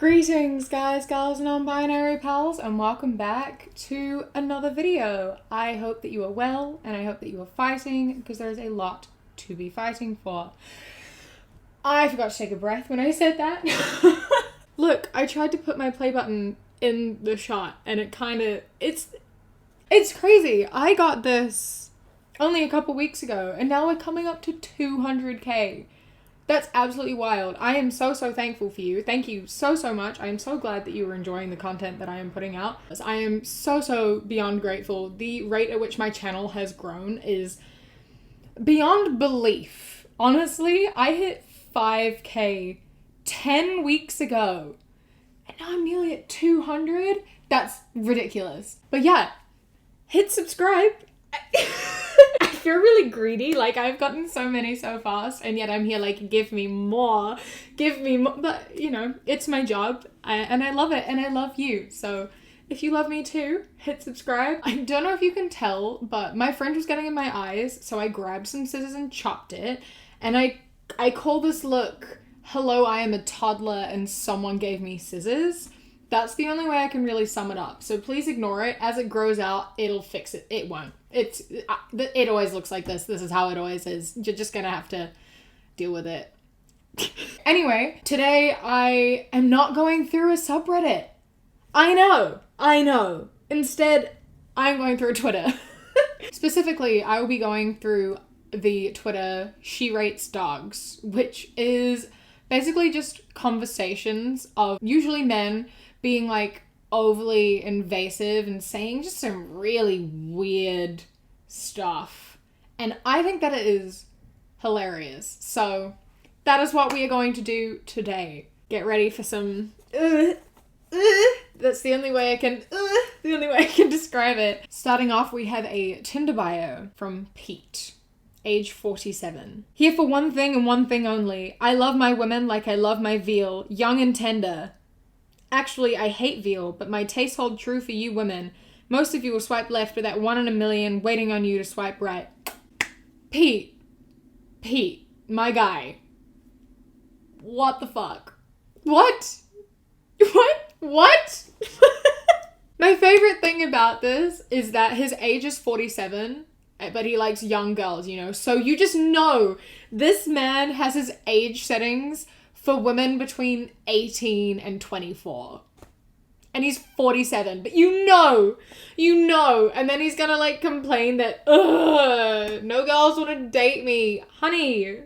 Greetings guys, gals, non-binary pals, and welcome back to another video. I hope that you are well, and I hope that you are fighting, because there is a lot to be fighting for. I forgot to take a breath when I said that. Look, I tried to put my play button in the shot, and it it's crazy. I got this only a couple weeks ago, and now we're coming up to 200k. That's absolutely wild. I am so thankful for you. Thank you so much. I am so glad that you are enjoying the content that I am putting out. I am so beyond grateful. The rate at which my channel has grown is beyond belief. Honestly, I hit 5k 10 weeks ago, and now I'm nearly at 200. That's ridiculous. But yeah, hit subscribe. I feel really greedy, like I've gotten so many so fast, and yet I'm here like, give me more, but you know, it's my job, and I love it, and I love you, so if you love me too, hit subscribe. I don't know if you can tell, but my friend was getting in my eyes, so I grabbed some scissors and chopped it, and I call this look, hello, I am a toddler and someone gave me scissors. That's the only way I can really sum it up. So please ignore it. As it grows out, it'll fix it. It won't. It always looks like this. This is how it always is. You're just gonna have to deal with it. Anyway, today I am not going through a subreddit. I know. Instead, I'm going through Twitter. Specifically, I will be going through the Twitter She Rates Dogs, which is basically just conversations of usually men being like overly invasive and saying just some really weird stuff. And I think that it is hilarious. So that is what we are going to do today. Get ready for some that's the only way I can describe it. Starting off, we have a Tinder bio from Pete. Age 47. Here for one thing and one thing only. I love my women like I love my veal, young and tender. Actually, I hate veal, but my tastes hold true for you women. Most of you will swipe left with that 1 in a million waiting on you to swipe right. Pete, my guy. What the fuck? What? My favorite thing about this is that his age is 47, but he likes young girls, you know? So you just know this man has his age settings for women between 18 and 24. And he's 47, but you know, and then he's gonna like complain that, no girls want to date me. Honey,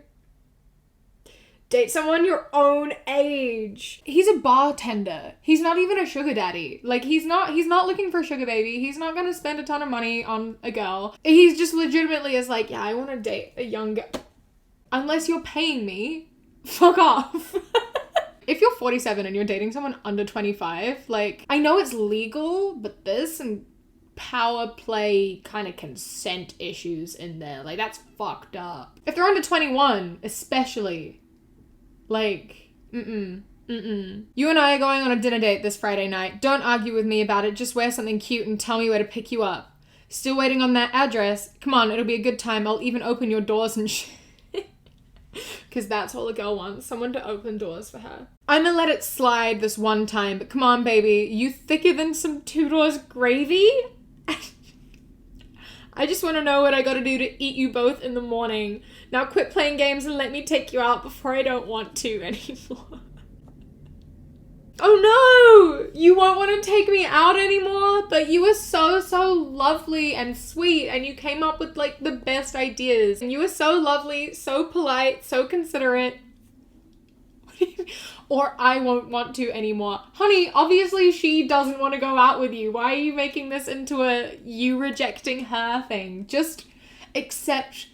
date someone your own age. He's a bartender. He's not even a sugar daddy. Like he's not looking for a sugar baby. He's not gonna spend a ton of money on a girl. He's just legitimately is like, yeah, I want to date a young girl. Unless you're paying me, fuck off. If you're 47 and you're dating someone under 25, like, I know it's legal, but there's some power play kind of consent issues in there. Like, that's fucked up. If they're under 21, especially, like, You and I are going on a dinner date this Friday night. Don't argue with me about it. Just wear something cute and tell me where to pick you up. Still waiting on that address? Come on, it'll be a good time. I'll even open your doors and shit. Because that's all a girl wants, someone to open doors for her. I'ma let it slide this one time, but come on, baby. You thicker than some Two Doors gravy? I just want to know what I gotta do to eat you both in the morning. Now quit playing games and let me take you out before I don't want to anymore. Oh no! You won't want to take me out anymore? But you were so lovely and sweet, and you came up with like the best ideas. And you were so lovely, so polite, so considerate. Or I won't want to anymore. Honey, obviously she doesn't want to go out with you. Why are you making this into a you rejecting her thing? Just accept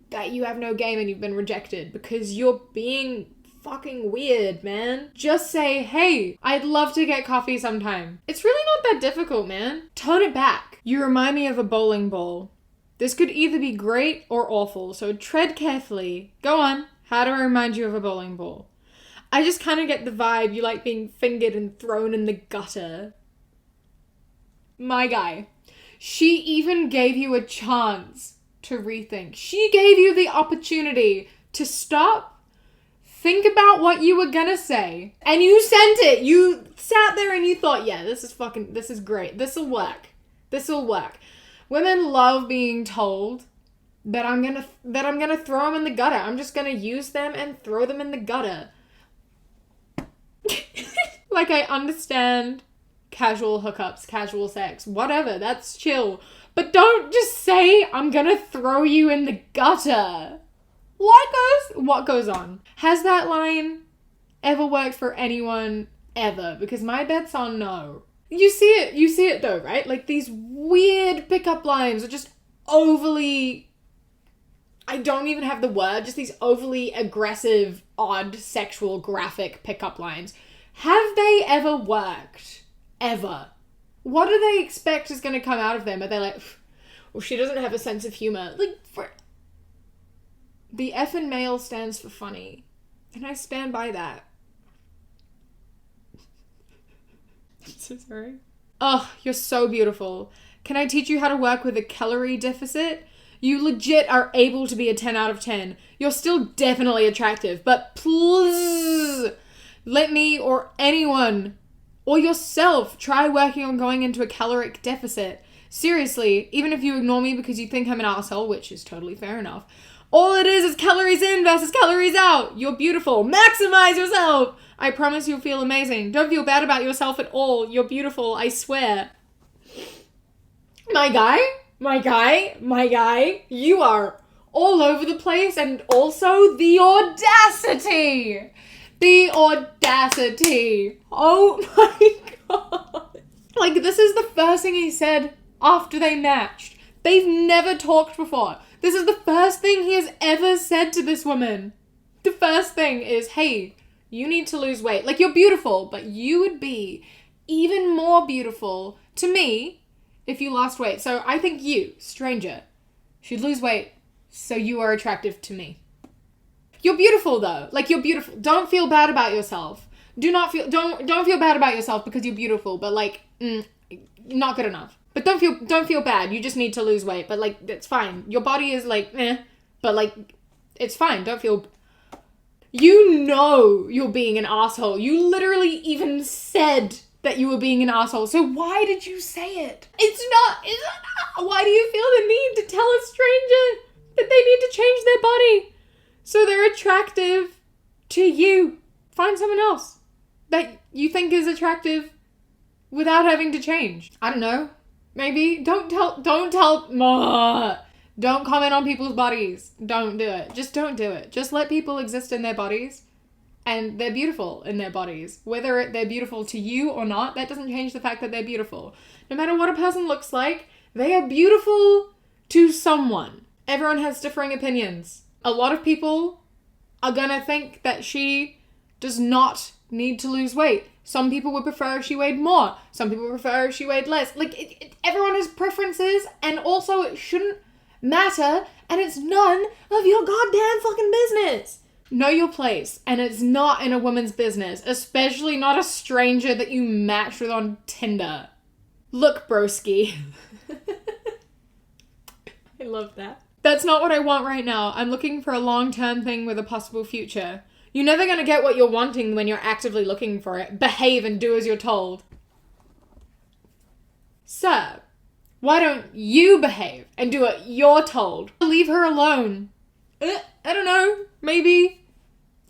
that you have no game and you've been rejected, because you're being fucking weird, man. Just say, hey, I'd love to get coffee sometime. It's really not that difficult, man. Tone it back. You remind me of a bowling ball. This could either be great or awful, so tread carefully. Go on. How do I remind you of a bowling ball? I just kind of get the vibe you like being fingered and thrown in the gutter. My guy. She even gave you a chance to rethink. She gave you the opportunity to stop, think about what you were gonna say. And you sent it. You sat there and you thought, yeah, this is great. This'll work. This'll work. Women love being told that I'm gonna throw them in the gutter. I'm just gonna use them and throw them in the gutter. Like, I understand casual hookups, casual sex, whatever, that's chill. But don't just say, I'm gonna throw you in the gutter. What goes on? Has that line ever worked for anyone ever? Because my bet's on no. You see it though, right? Like, these weird pickup lines are just overly, I don't even have the word, just these overly aggressive, odd, sexual, graphic pickup lines. Have they ever worked? Ever? What do they expect is going to come out of them? Are they like, well, she doesn't have a sense of humor? Like, the effing male stands for funny. And I stand by that. I'm so sorry. Oh, you're so beautiful. Can I teach you how to work with a calorie deficit? You legit are able to be a 10 out of 10. You're still definitely attractive, but please let me or anyone or yourself try working on going into a caloric deficit. Seriously, even if you ignore me because you think I'm an asshole, which is totally fair enough, all it is calories in versus calories out. You're beautiful. Maximize yourself. I promise you'll feel amazing. Don't feel bad about yourself at all. You're beautiful, I swear. My guy, you are all over the place, and also the audacity. The audacity. Oh my god. Like, this is the first thing he said after they matched. They've never talked before. This is the first thing he has ever said to this woman. The first thing is, hey, you need to lose weight. Like, you're beautiful, but you would be even more beautiful to me if you lost weight. So I think you, stranger, should lose weight so you are attractive to me. You're beautiful though. Like, you're beautiful. Don't feel bad about yourself. Don't feel bad about yourself because you're beautiful, but like, not good enough. But don't feel bad. You just need to lose weight. But like, that's fine. Your body is like, but like, it's fine. Don't feel, you know you're being an asshole. You literally even said that you were being an asshole. So why did you say it? It's not, why do you feel the need to tell a stranger that they need to change their body so they're attractive to you? Find someone else that you think is attractive without having to change. I don't know. Maybe don't comment on people's bodies. Don't do it. Just don't do it. Just let people exist in their bodies, and they're beautiful in their bodies. Whether they're beautiful to you or not, that doesn't change the fact that they're beautiful. No matter what a person looks like, they are beautiful to someone. Everyone has differing opinions. A lot of people are gonna think that she does not need to lose weight. Some people would prefer if she weighed more. Some people prefer if she weighed less. Like, everyone has preferences, and also it shouldn't matter, and it's none of your goddamn fucking business. Know your place, and it's not in a woman's business, especially not a stranger that you matched with on Tinder. Look, broski. I love that. That's not what I want right now. I'm looking for a long-term thing with a possible future. You're never gonna get what you're wanting when you're actively looking for it. Behave and do as you're told. Sir, why don't you behave and do what you're told? Leave her alone. I don't know. Maybe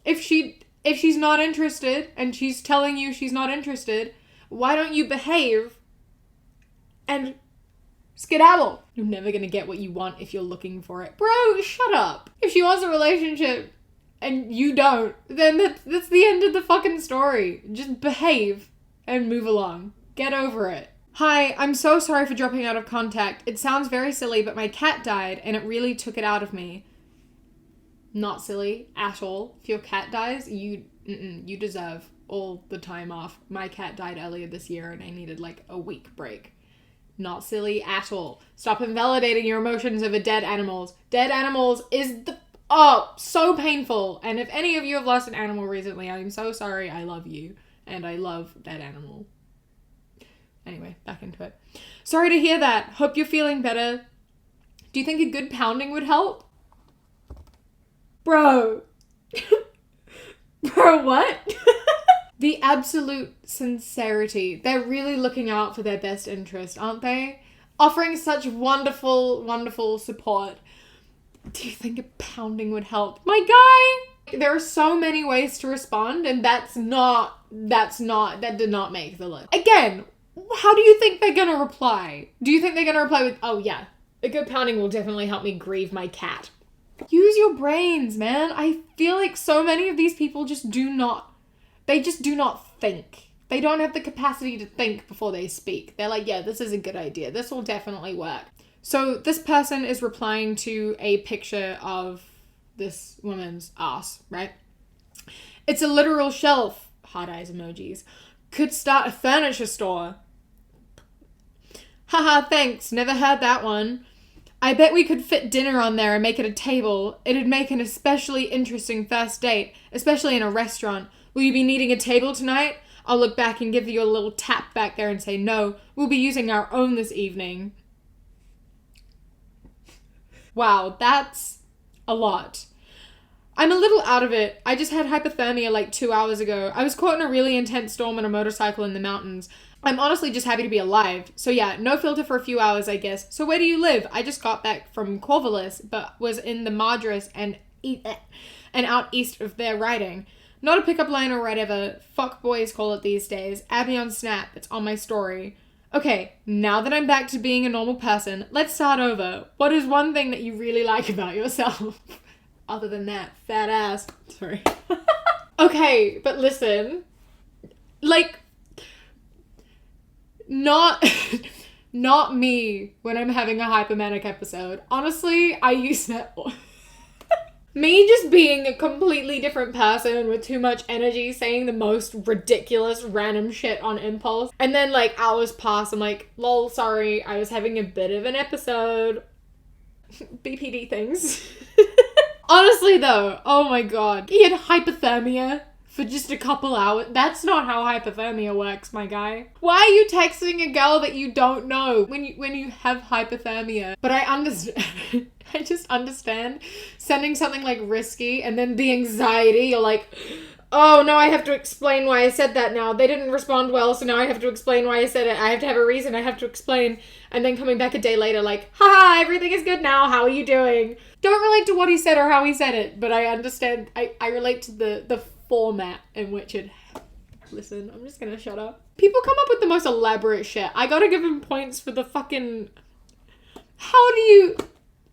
if she's not interested and she's telling you she's not interested, why don't you behave and skedaddle? You're never gonna get what you want if you're looking for it. Bro, shut up. If she wants a relationship and you don't, then that's the end of the fucking story. Just behave and move along. Get over it. Hi, I'm so sorry for dropping out of contact. It sounds very silly, but my cat died and it really took it out of me. Not silly at all. If your cat dies, you deserve all the time off. My cat died earlier this year and I needed like a week break. Not silly at all. Stop invalidating your emotions over dead animals. Dead animals is so painful. And if any of you have lost an animal recently, I'm so sorry. I love you. And I love that animal. Anyway, back into it. Sorry to hear that. Hope you're feeling better. Do you think a good pounding would help? Bro. Bro, what? The absolute sincerity. They're really looking out for their best interest, aren't they? Offering such wonderful, wonderful support. Do you think a pounding would help? My guy! There are so many ways to respond, and that did not make the list. Again, how do you think they're gonna reply? Do you think they're gonna reply with, oh yeah, a good pounding will definitely help me grieve my cat? Use your brains, man. I feel like so many of these people just do not think. They don't have the capacity to think before they speak. They're like, yeah, this is a good idea. This will definitely work. So this person is replying to a picture of this woman's ass, right? It's a literal shelf. Hard eyes emojis. Could start a furniture store. Haha, thanks. Never heard that one. I bet we could fit dinner on there and make it a table. It'd make an especially interesting first date, especially in a restaurant. Will you be needing a table tonight? I'll look back and give you a little tap back there and say, no, we'll be using our own this evening. Wow, that's a lot. I'm a little out of it. I just had hypothermia like 2 hours ago. I was caught in a really intense storm on a motorcycle in the mountains. I'm honestly just happy to be alive. So yeah, no filter for a few hours, I guess. So where do you live? I just got back from Corvallis, but was in the Madras and out east of there riding. Not a pickup line or whatever. Fuck boys call it these days. Add me on Snap. It's on my story. Okay, now that I'm back to being a normal person, let's start over. What is one thing that you really like about yourself? Other than that, fat ass. Sorry. Okay, but listen. Like, not me when I'm having a hypomanic episode. Honestly, I use that. Me just being a completely different person with too much energy, saying the most ridiculous random shit on impulse. And then like hours pass, I'm like, lol, sorry, I was having a bit of an episode. BPD things. Honestly though, oh my god. He had hypothermia for just a couple hours. That's not how hypothermia works, my guy. Why are you texting a girl that you don't know when you have hypothermia? But I understand. I just understand sending something like risky and then the anxiety. You're like, oh no, I have to explain why I said that now. They didn't respond well, so now I have to explain why I said it. I have to have a reason. I have to explain. And then coming back a day later like, haha, everything is good now. How are you doing? Don't relate to what he said or how he said it, but I understand. I relate to the format in which it... Listen, I'm just gonna shut up. People come up with the most elaborate shit. I gotta give him points for the fucking... How do you...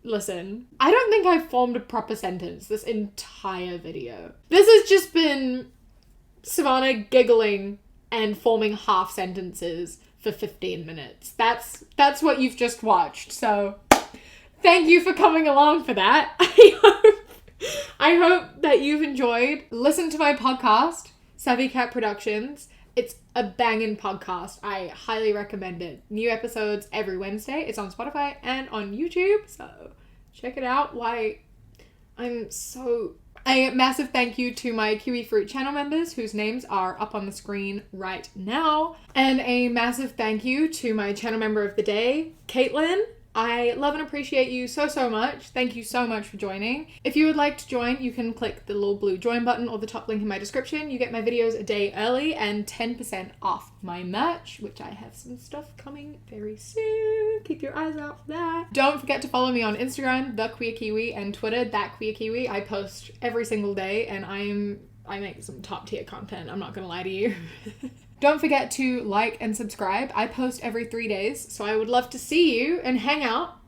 Listen, I don't think I've formed a proper sentence this entire video. This has just been Savannah giggling and forming half sentences for 15 minutes. That's what you've just watched. So thank you for coming along for that. I hope that you've enjoyed. Listen to my podcast, Savvy Cat Productions. It's a banging podcast. I highly recommend it. New episodes every Wednesday. It's on Spotify and on YouTube, so check it out. A massive thank you to my Kiwi Fruit channel members whose names are up on the screen right now. And a massive thank you to my channel member of the day, Caitlin. I love and appreciate you so much. Thank you so much for joining. If you would like to join, you can click the little blue join button or the top link in my description. You get my videos a day early and 10% off my merch, which I have some stuff coming very soon. Keep your eyes out for that. Don't forget to follow me on Instagram, The Queer Kiwi, and Twitter, That Queer Kiwi. I post every single day and I make some top tier content. I'm not gonna lie to you. Don't forget to like and subscribe. I post every 3 days, so I would love to see you and hang out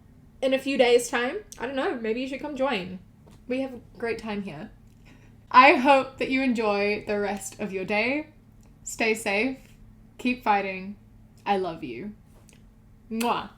in a few days' time. I don't know, maybe you should come join. We have a great time here. I hope that you enjoy the rest of your day. Stay safe. Keep fighting. I love you. Mwah.